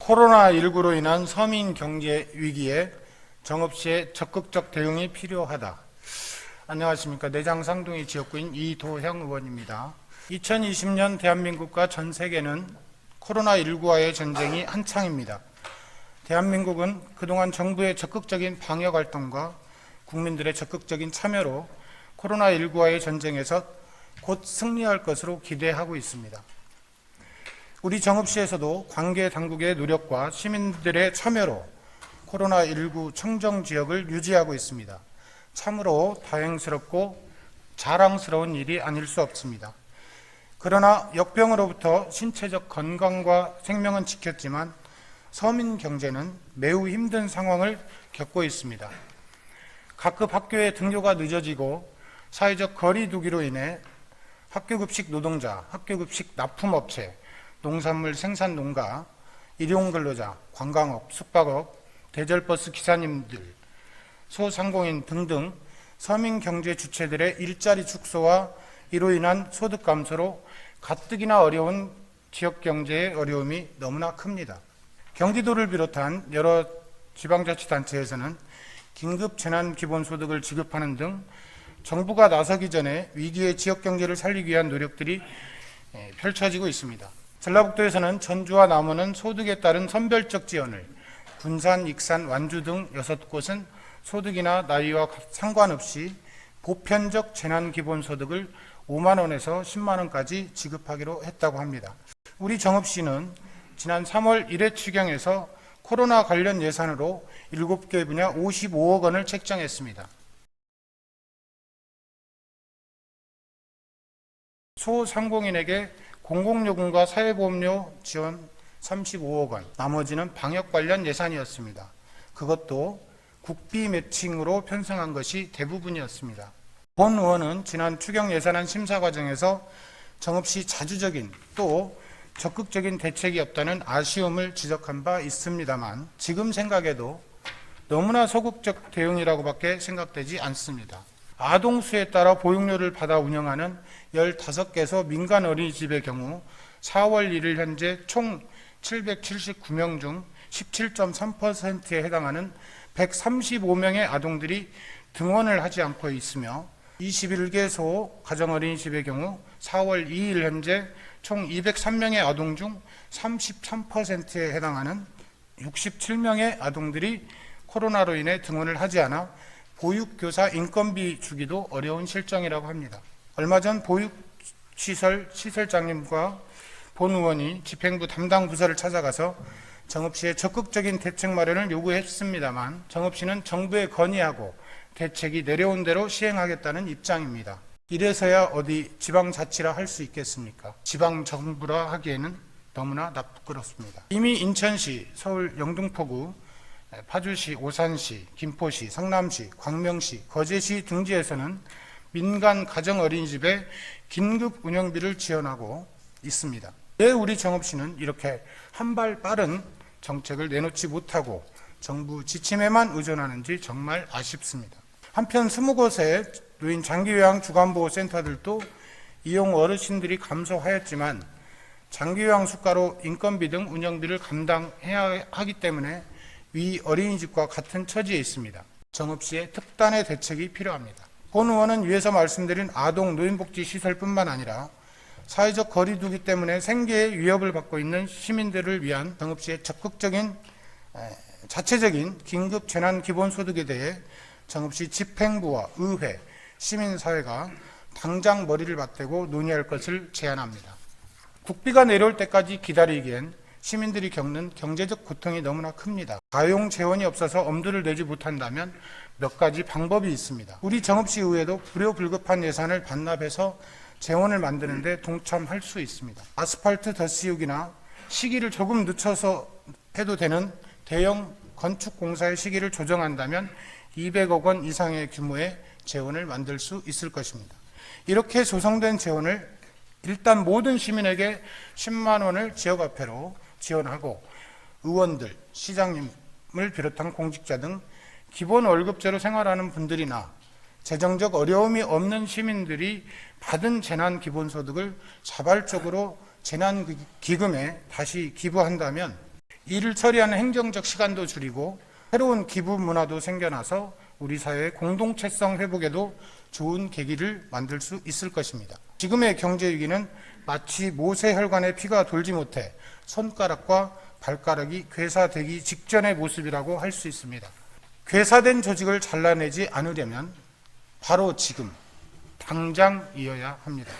코로나19로 인한 서민 경제 위기에 정읍시의 적극적 대응이 필요하다. 안녕하십니까. 내장 쌍둥이 지역구인 이도형 의원입니다. 2020년 대한민국과 전 세계는 코로나19와의 전쟁이 한창입니다. 대한민국은 그동안 정부의 적극적인 방역 활동과 국민들의 적극적인 참여로 코로나19와의 전쟁에서 곧 승리할 것으로 기대하고 있습니다. 우리 정읍시에서도 관계 당국의 노력과 시민들의 참여로 코로나19 청정 지역을 유지하고 있습니다. 참으로 다행스럽고 자랑스러운 일이 아닐 수 없습니다. 그러나 역병으로부터 신체적 건강과 생명은 지켰지만 서민 경제는 매우 힘든 상황을 겪고 있습니다. 각급 학교의 등교가 늦어지고 사회적 거리 두기로 인해 학교급식 노동자, 학교급식 납품업체, 농산물 생산 농가, 일용근로자, 관광업, 숙박업, 대절버스 기사님들, 소상공인 등등 서민 경제 주체들의 일자리 축소와 이로 인한 소득 감소로 가뜩이나 어려운 지역 경제의 어려움이 너무나 큽니다. 경기도를 비롯한 여러 지방자치단체에서는 긴급 재난기본소득을 지급하는 등 정부가 나서기 전에 위기의 지역 경제를 살리기 위한 노력들이 펼쳐지고 있습니다. 전라북도에서는 전주와 남원은 소득에 따른 선별적 지원을, 군산, 익산, 완주 등 6곳은 소득이나 나이와 상관없이 보편적 재난기본소득을 5만 원에서 10만 원까지 지급하기로 했다고 합니다. 우리 정읍시는 지난 3월 1회 추경에서 코로나 관련 예산으로 7개 분야 55억 원을 책정했습니다. 소상공인에게 공공요금과 사회보험료 지원 35억 원, 나머지는 방역 관련 예산이었습니다. 그것도 국비 매칭으로 편성한 것이 대부분이었습니다. 본 의원은 지난 추경 예산안 심사 과정에서 정읍시 자주적인 또 적극적인 대책이 없다는 아쉬움을 지적한 바 있습니다만 지금 생각해도 너무나 소극적 대응이라고밖에 생각되지 않습니다. 아동수에 따라 보육료를 받아 운영하는 15개소 민간 어린이집의 경우 4월 1일 현재 총 779명 중 17.3%에 해당하는 135명의 아동들이 등원을 하지 않고 있으며 21개소 가정어린이집의 경우 4월 2일 현재 총 203명의 아동 중 33%에 해당하는 67명의 아동들이 코로나로 인해 등원을 하지 않아 보육교사 인건비 주기도 어려운 실정이라고 합니다. 얼마 전 보육시설장님과 본 의원이 집행부 담당 부서를 찾아가서 정읍시의 적극적인 대책 마련을 요구했습니다만 정읍시는 정부에 건의하고 대책이 내려온 대로 시행하겠다는 입장입니다. 이래서야 어디 지방자치라 할 수 있겠습니까? 지방정부라 하기에는 너무나 부끄럽습니다. 이미 인천시, 서울 영등포구, 파주시, 오산시, 김포시, 성남시, 광명시, 거제시 등지에서는 민간 가정어린이집에 긴급 운영비를 지원하고 있습니다. 왜 우리 정읍시는 이렇게 한 발 빠른 정책을 내놓지 못하고 정부 지침에만 의존하는지 정말 아쉽습니다. 한편 20곳의 노인 장기요양 주간보호센터들도 이용 어르신들이 감소하였지만 장기요양 수가로 인건비 등 운영비를 감당해야 하기 때문에 위 어린이집과 같은 처지에 있습니다. 정읍시에 특단의 대책이 필요합니다. 본 의원은 위에서 말씀드린 아동 노인복지시설뿐만 아니라 사회적 거리두기 때문에 생계의 위협을 받고 있는 시민들을 위한 정읍시의 적극적인 자체적인 긴급 재난 기본소득에 대해 정읍시 집행부와 의회, 시민사회가 당장 머리를 맞대고 논의할 것을 제안합니다. 국비가 내려올 때까지 기다리기엔 시민들이 겪는 경제적 고통이 너무나 큽니다. 가용 재원이 없어서 엄두를 내지 못한다면 몇 가지 방법이 있습니다. 우리 정읍시 의회도 불효불급한 예산을 반납해서 재원을 만드는 데 동참할 수 있습니다. 아스팔트 덧씌우기나 시기를 조금 늦춰서 해도 되는 대형 건축공사의 시기를 조정한다면 200억 원 이상의 규모의 재원을 만들 수 있을 것입니다. 이렇게 조성된 재원을 일단 모든 시민에게 10만 원을 지역화폐로 지원하고 의원들, 시장님을 비롯한 공직자 등 기본 월급제로 생활하는 분들이나 재정적 어려움이 없는 시민들이 받은 재난기본소득을 자발적으로 재난기금에 다시 기부한다면 일을 처리하는 행정적 시간도 줄이고 새로운 기부 문화도 생겨나서 우리 사회의 공동체성 회복에도 좋은 계기를 만들 수 있을 것입니다. 지금의 경제 위기는 마치 모세혈관에 피가 돌지 못해 손가락과 발가락이 괴사되기 직전의 모습이라고 할 수 있습니다. 괴사된 조직을 잘라내지 않으려면 바로 지금 당장이어야 합니다.